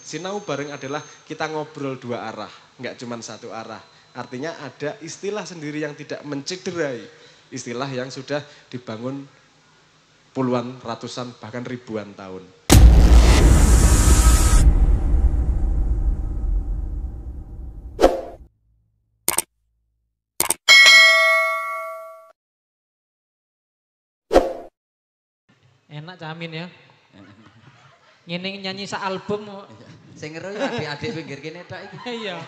Sinau bareng adalah kita ngobrol dua arah, nggak cuma satu arah. Artinya ada istilah sendiri yang tidak mencederai. Istilah yang sudah dibangun puluhan, ratusan, bahkan ribuan tahun. Enak Camin ya. Ngene nyanyi sak album. Sing ngeru ya adik-adik pinggir kene tok iki. Iya.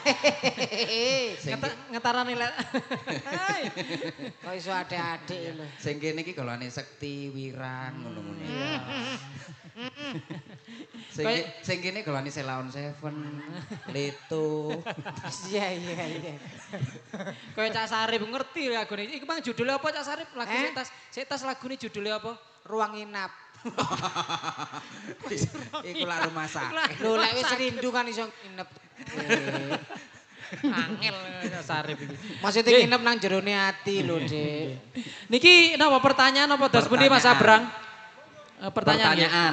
Ngetarane lek. Kok iso adik-adik lho. Sing kene iki golongan Sekti, Wirang ngono-ngono. Sing kene golongan Selaon Seven, Leto. Iya. Kayak Cak Sarip ngerti lagune. Iki Bang judulnya apa Cak Sarip? Lagu setas lagune judulnya apa? Ruang inap. Iku lak rumah sakit. Lho lek wis rindu kan iso nginep. Angel Cak Sarip iki. Maksudnya nginep nang jerone ati lho, Dik. Niki napa pertanyaan apa dos pundi Mas Abrang? Pertanyaan,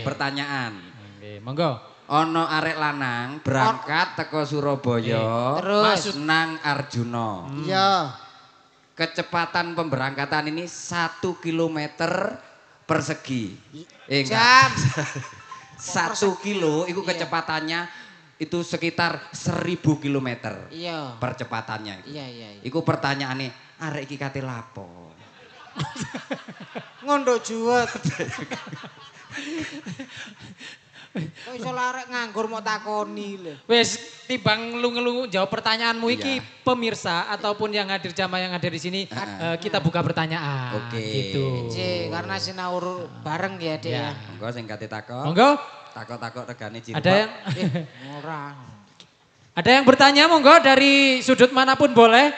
pertanyaan. Nggih, monggo. Ono arek lanang berangkat teko Surabaya terus nang Arjuna. Iya. Kecepatan pemberangkatan ini 1 kilometer persegi. Jam. 1 kilo itu kecepatannya itu sekitar 1000 kilometer. Iya. Percepatannya. Iya. Iku pertanyaane arek iki kate lapo? Ngondo juwet. Kok iso larek nganggur mau takoni lho. Wes timbang ngelu jawab pertanyaanmu iki pemirsa ataupun yang hadir jamaah yang hadir di sini kita buka pertanyaan. Oke. Gitu. Karena sinau bareng ya Dek ya. Monggo sing kate takok. Monggo. Takok-takok regane jilbab. Ada yang ora. Ada yang bertanya monggo dari sudut manapun boleh.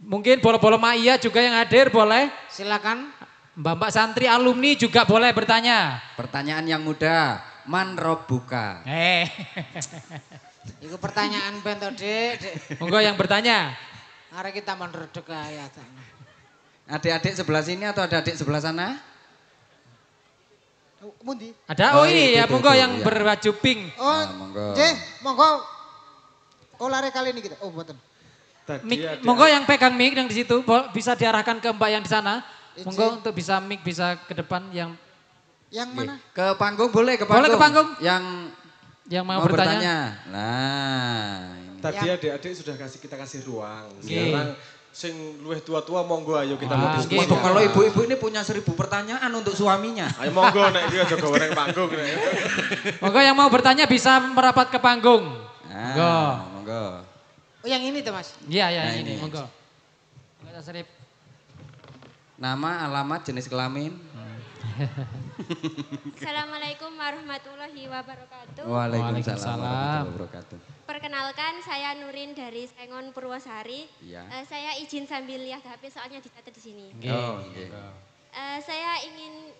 Mungkin bolo-bolo Maya juga yang hadir boleh. Silakan. Mbak-mbak santri alumni juga boleh bertanya. Pertanyaan yang mudah, man robuka. Iku pertanyaan ben to, Dik. Monggo yang bertanya. Arek kita mendredeg ae. Adik-adik sebelah sini atau ada adik sebelah sana? Mundi? Ada, ini ya monggo yang iya. berbaju pink. Oh, monggo. Monggo. Oh, lari kali ini kita. Oh, mboten. Monggo yang pegang mic yang di situ bisa diarahkan ke Mbak yang di sana. Monggo untuk bisa mic bisa ke depan yang mana? Ke panggung boleh ke panggung. Boleh ke panggung. Yang mau bertanya. Nah, ini. Tadi adik-adik sudah kita kasih ruang. Sekarang sing luwih tua-tua monggo ayo kita mau diskusi. Kalau ibu-ibu ini punya 1000 pertanyaan untuk suaminya. Ayo monggo nek iki aja goreng panggung nek. Monggo yang mau bertanya bisa merapat ke panggung. Monggo. Oh, yang ini tuh, Mas. Iya, Nah, ini. ini. Monggo. Monggo Sarip. Nama, alamat, jenis kelamin. Assalamualaikum warahmatullahi wabarakatuh. Waalaikumsalam warahmatullahi wabarakatuh. Perkenalkan saya Nurin dari Sengon Purwosari. Iya. Saya izin sambil lihat HP soalnya dicatat di sini. Okay. Saya ingin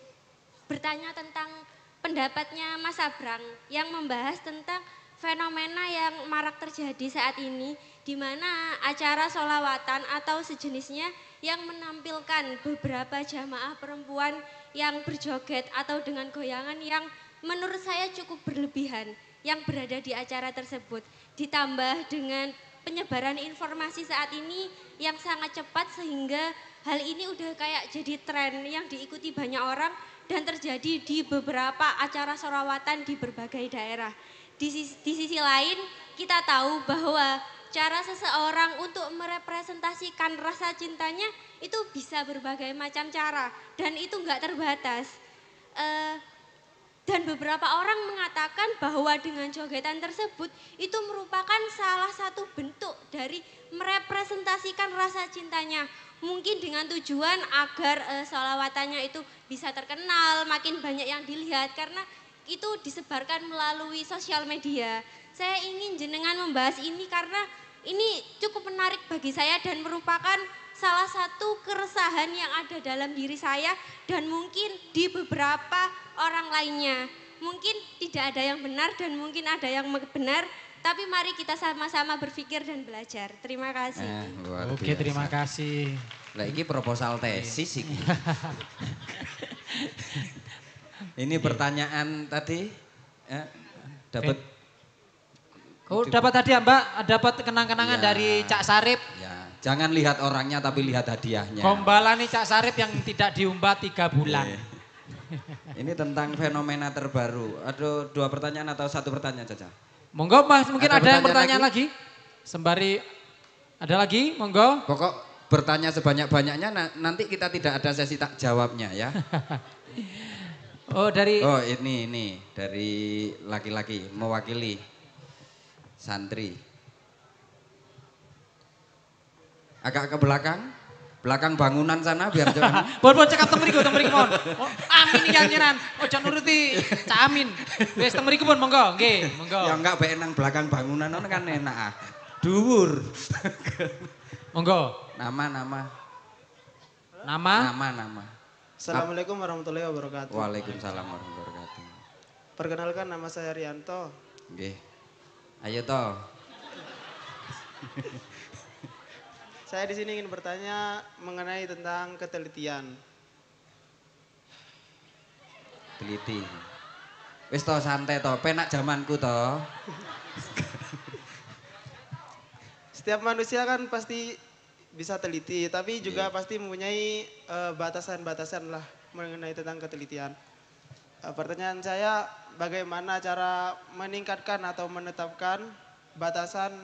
bertanya tentang pendapatnya Mas Abrang yang membahas tentang fenomena yang marak terjadi saat ini, di mana acara sholawatan atau sejenisnya yang menampilkan beberapa jamaah perempuan yang berjoget atau dengan goyangan yang menurut saya cukup berlebihan yang berada di acara tersebut. Ditambah dengan penyebaran informasi saat ini yang sangat cepat sehingga hal ini udah kayak jadi tren yang diikuti banyak orang dan terjadi di beberapa acara sholawatan di berbagai daerah. Di sisi lain kita tahu bahwa cara seseorang untuk merepresentasikan rasa cintanya itu bisa berbagai macam cara dan itu enggak terbatas. Dan beberapa orang mengatakan bahwa dengan jogetan tersebut itu merupakan salah satu bentuk dari merepresentasikan rasa cintanya. Mungkin dengan tujuan agar sholawatannya itu bisa terkenal, makin banyak yang dilihat karena itu disebarkan melalui sosial media. Saya ingin jenengan membahas ini karena ini cukup menarik bagi saya dan merupakan salah satu keresahan yang ada dalam diri saya dan mungkin di beberapa orang lainnya. Mungkin tidak ada yang benar dan mungkin ada yang benar, tapi mari kita sama-sama berpikir dan belajar. Terima kasih. Oke, terima kasih. Lah iki proposal tesis iki. Ini pertanyaan tadi Dapat. Oh, dapat hadiah Mbak, dapat kenang-kenangan Ya. dari Cak Sarip. Ya, jangan lihat orangnya tapi lihat hadiahnya. Gombalani Cak Sarip yang tidak diumbar 3 bulan. Ini tentang fenomena terbaru. Ada 2 pertanyaan atau 1 pertanyaan saja? Monggo Mas, mungkin Ada ada yang pertanyaan bertanya lagi? Sembari ada lagi, monggo. Pokok bertanya sebanyak-banyaknya nanti kita tidak ada sesi tak jawabnya ya. Oh, dari Oh, ini dari laki-laki mewakili santri. Agak ke belakang bangunan sana biar jangan. Bon cekap teng mriku mon. Oh, amin iki anjenan. Ojo nuruti Cak Amin. Wis teng mriku pun monggo, nggih, monggo. Ya enggak bae nang belakang bangunan ono kan enak ah. Dhuwur. Monggo. Nama. Assalamualaikum warahmatullahi wabarakatuh. Waalaikumsalam warahmatullahi wabarakatuh. Perkenalkan nama saya Rianto. Nggih. Ayo toh. Saya di sini ingin bertanya mengenai tentang ketelitian. Teliti. Wis toh santai toh, penak zamanku toh. Setiap manusia kan pasti bisa teliti, tapi juga pasti mempunyai batasan-batasan lah mengenai tentang ketelitian. Pertanyaan saya, bagaimana cara meningkatkan atau menetapkan batasan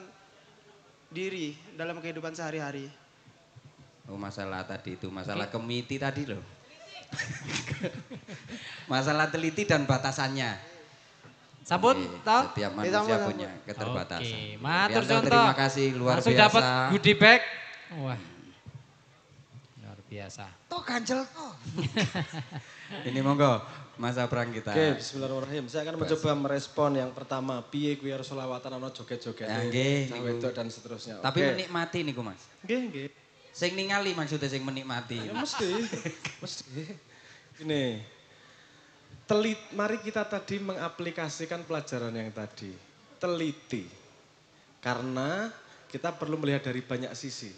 diri dalam kehidupan sehari-hari? Oh masalah tadi itu, masalah kemiti tadi loh. Masalah teliti dan batasannya. Sampun, Oke, toh? setiap Oke, manusia sampun. punya keterbatasan. Oke, matur Rianto, contoh. terima kasih luar Langsung biasa. dapat goodie bag. Wah. Luar biasa. Toh ganjel toh. Ini monggo Mas Abrang kita. Oke, bismillahirrahmanirrahim. Saya akan mencoba merespon yang pertama, piye kuwi harus selawatan ana joget-joget. Ya, nggih, Cah niku. wedok dan seterusnya. Tapi Oke. menikmati niku Mas. Nggih, nggih. Sing ningali maksudnya sing menikmati. Ya mesti. Ini. Mari kita tadi mengaplikasikan pelajaran yang tadi. Teliti. Karena kita perlu melihat dari banyak sisi.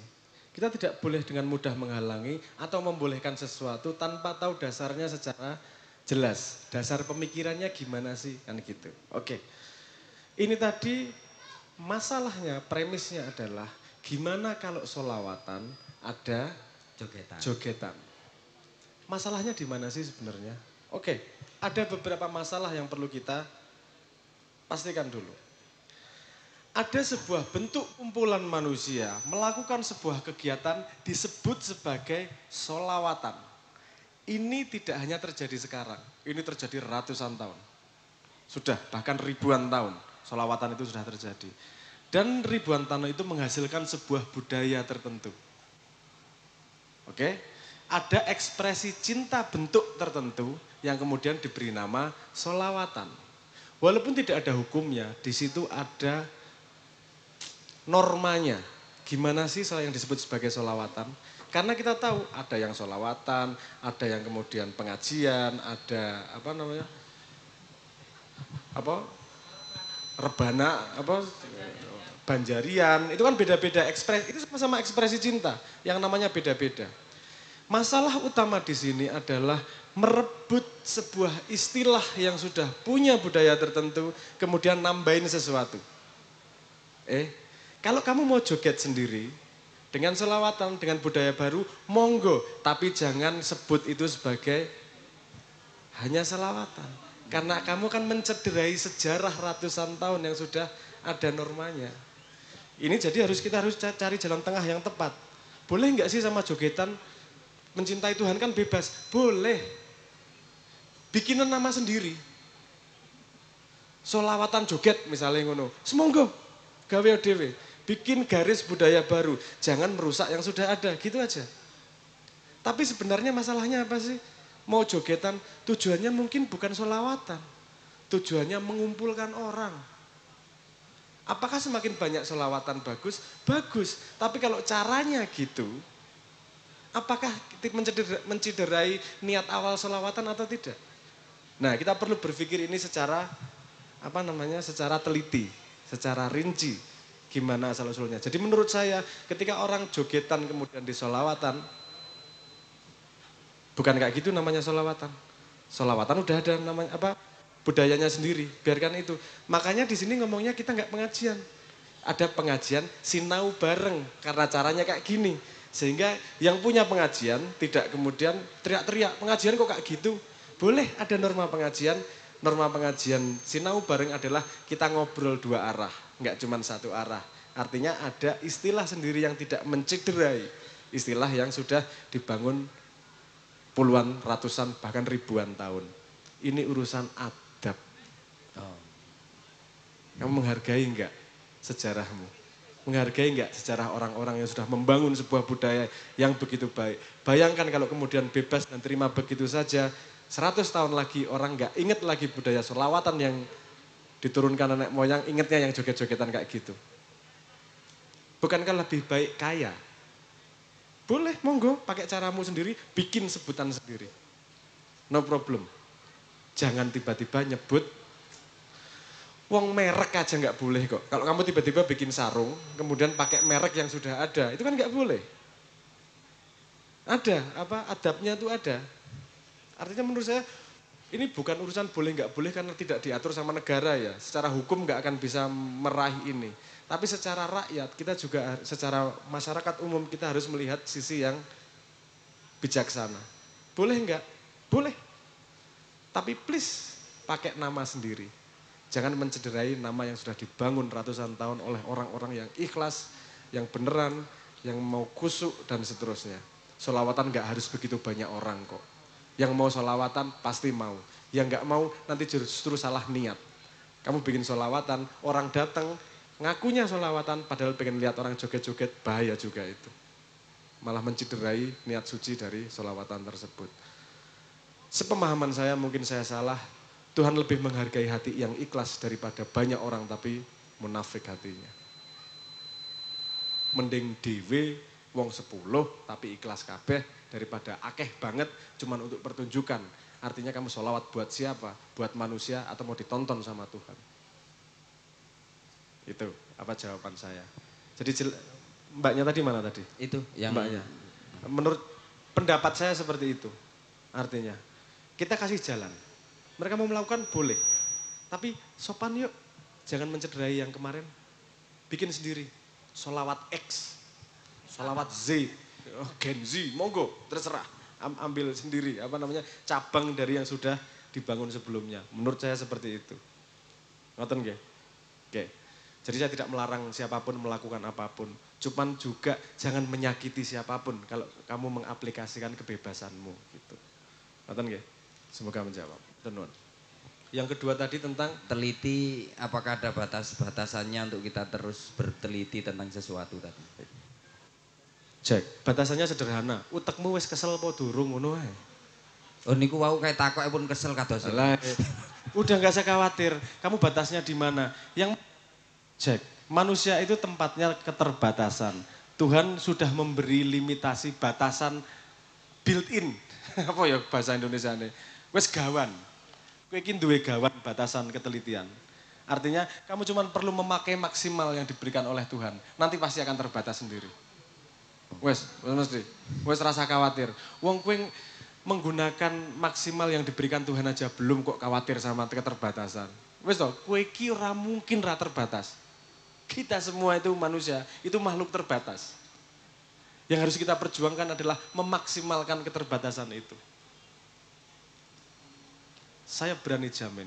Kita tidak boleh dengan mudah menghalangi atau membolehkan sesuatu tanpa tahu dasarnya secara jelas. Dasar pemikirannya gimana sih? Kan gitu. Oke. Ini tadi masalahnya, premisnya adalah gimana kalau sholawatan ada jogetan. Masalahnya di mana sih sebenarnya? Oke, ada beberapa masalah yang perlu kita pastikan dulu. Ada sebuah bentuk kumpulan manusia melakukan sebuah kegiatan disebut sebagai sholawatan. Ini tidak hanya terjadi sekarang, ini terjadi ratusan tahun. Sudah, bahkan ribuan tahun, sholawatan itu sudah terjadi. Dan ribuan tahun itu menghasilkan sebuah budaya tertentu. Oke, ada ekspresi cinta bentuk tertentu yang kemudian diberi nama sholawatan. Walaupun tidak ada hukumnya, di situ ada normanya. Gimana sih yang disebut sebagai sholawatan? Karena kita tahu ada yang sholawatan, ada yang kemudian pengajian, ada rebana, banjarian, itu kan beda-beda ekspresi, itu sama-sama ekspresi cinta yang namanya beda-beda. Masalah utama di sini adalah merebut sebuah istilah yang sudah punya budaya tertentu, kemudian nambahin sesuatu. Kalau kamu mau joget sendiri, dengan sholawatan, dengan budaya baru, monggo. Tapi jangan sebut itu sebagai hanya sholawatan. Karena kamu kan mencederai sejarah ratusan tahun yang sudah ada normanya. Ini jadi kita harus cari jalan tengah yang tepat. Boleh nggak sih sama jogetan mencintai Tuhan kan bebas? Boleh. Bikinan nama sendiri. Sholawatan joget misalnya ngono. Semonggo gawe dhewe. Bikin garis budaya baru. Jangan merusak yang sudah ada, gitu aja. Tapi sebenarnya masalahnya apa sih? Mau jogetan, tujuannya mungkin bukan sholawatan. Tujuannya mengumpulkan orang. Apakah semakin banyak sholawatan bagus? Bagus. Tapi kalau caranya gitu, apakah menciderai niat awal sholawatan atau tidak? Nah, kita perlu berpikir ini secara secara teliti, secara rinci. Gimana asal-usulnya. Jadi menurut saya ketika orang jogetan kemudian di sholawatan, bukan kayak gitu namanya sholawatan. Sholawatan udah ada namanya budayanya sendiri, biarkan itu. Makanya di sini ngomongnya kita nggak pengajian. Ada pengajian sinau bareng karena caranya kayak gini. Sehingga yang punya pengajian tidak kemudian teriak-teriak, pengajian kok kayak gitu. Boleh ada norma pengajian sinau bareng adalah kita ngobrol dua arah, nggak cuma satu arah. Artinya ada istilah sendiri yang tidak mencederai, istilah yang sudah dibangun puluhan, ratusan, bahkan ribuan tahun. Ini urusan adab. Kamu menghargai enggak sejarahmu? Menghargai enggak sejarah orang-orang yang sudah membangun sebuah budaya yang begitu baik? Bayangkan kalau kemudian bebas dan terima begitu saja, 100 tahun lagi orang enggak ingat lagi budaya sholawatan yang diturunkan nenek moyang, ingatnya yang joget-jogetan kayak gitu. Bukankah lebih baik kaya? Boleh, monggo, pakai caramu sendiri, bikin sebutan sendiri. No problem. Jangan tiba-tiba nyebut, wong merek aja nggak boleh kok. Kalau kamu tiba-tiba bikin sarung, kemudian pakai merek yang sudah ada, itu kan nggak boleh. Ada, adabnya itu ada. Artinya menurut saya, ini bukan urusan boleh nggak boleh karena tidak diatur sama negara ya. Secara hukum nggak akan bisa meraih ini. Tapi secara rakyat, kita juga secara masyarakat umum kita harus melihat sisi yang bijaksana. Boleh nggak? Boleh. Tapi please pakai nama sendiri. Jangan mencederai nama yang sudah dibangun ratusan tahun oleh orang-orang yang ikhlas, yang beneran, yang mau kusuk dan seterusnya. Sholawatan nggak harus begitu banyak orang kok. Yang mau sholawatan pasti mau. Yang nggak mau nanti justru salah niat. Kamu bikin sholawatan, orang datang ngakunya sholawatan padahal pengen lihat orang joget-joget, bahaya juga itu. Malah mencederai niat suci dari sholawatan tersebut. Sepemahaman saya, mungkin saya salah, Tuhan lebih menghargai hati yang ikhlas daripada banyak orang tapi munafik hatinya. Mending dewe wong 10 tapi ikhlas kabeh daripada akeh banget cuman untuk pertunjukan. Artinya kamu sholawat buat siapa? Buat manusia atau mau ditonton sama Tuhan? Itu apa jawaban saya. Jadi mbaknya tadi mana tadi? Itu yang mbaknya. Menurut pendapat saya seperti itu. Artinya kita kasih jalan. Mereka mau melakukan boleh. Tapi sopan yuk. Jangan mencederai yang kemarin. Bikin sendiri. Sholawat X. Sholawat Z. Gen Z. Monggo. Terserah. Ambil sendiri. Cabang dari yang sudah dibangun sebelumnya. Menurut saya seperti itu. Ngoten nggih? Oke. Jadi saya tidak melarang siapapun melakukan apapun. Cuman juga jangan menyakiti siapapun. Kalau kamu mengaplikasikan kebebasanmu. Gitu. Ngoten nggih? Semoga menjawab. Tenun. Yang kedua tadi tentang teliti, apakah ada batas-batasannya untuk kita terus berteliti tentang sesuatu tadi? Cek, batasannya sederhana. Utekmu wis kesel apa durung ngono ae. Oh niku wau kayak takoke pun kesel kados. Udah nggak usah khawatir. Kamu batasnya di mana? Yang cek, manusia itu tempatnya keterbatasan. Tuhan sudah memberi limitasi batasan built-in. Apa ya bahasa Indonesia ini? Wes gawan. Kowe iki duwe gawan batasan ketelitian. Artinya kamu cuma perlu memakai maksimal yang diberikan oleh Tuhan. Nanti pasti akan terbatas sendiri. Wes mesti. Wes rasa khawatir. Wong kowe menggunakan maksimal yang diberikan Tuhan aja belum kok khawatir sama keterbatasan. Wes toh, kowe iki ora mungkin ra terbatas. Kita semua itu manusia, itu makhluk terbatas. Yang harus kita perjuangkan adalah memaksimalkan keterbatasan itu. Saya berani jamin,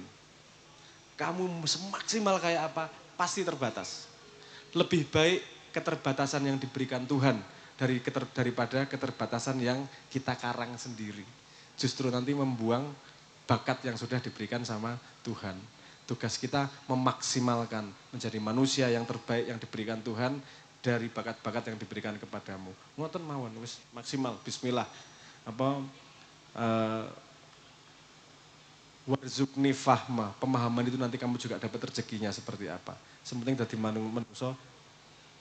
kamu semaksimal kayak apa, pasti terbatas. Lebih baik keterbatasan yang diberikan Tuhan daripada keterbatasan yang kita karang sendiri. Justru nanti membuang bakat yang sudah diberikan sama Tuhan. Tugas kita memaksimalkan menjadi manusia yang terbaik yang diberikan Tuhan dari bakat-bakat yang diberikan kepadamu. Ngoten mawon wis maksimal, bismillah. Warzukni fahma, pemahaman itu nanti kamu juga dapat rezekinya seperti apa. Sepenting dadi manusia,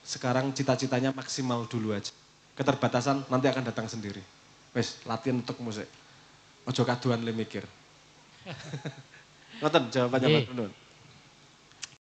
sekarang cita-citanya maksimal dulu aja. Keterbatasan nanti akan datang sendiri. Wes, latihan untuk musik. Ojo kaduan le mikir. Ngoten jawabannya Mas Nunun.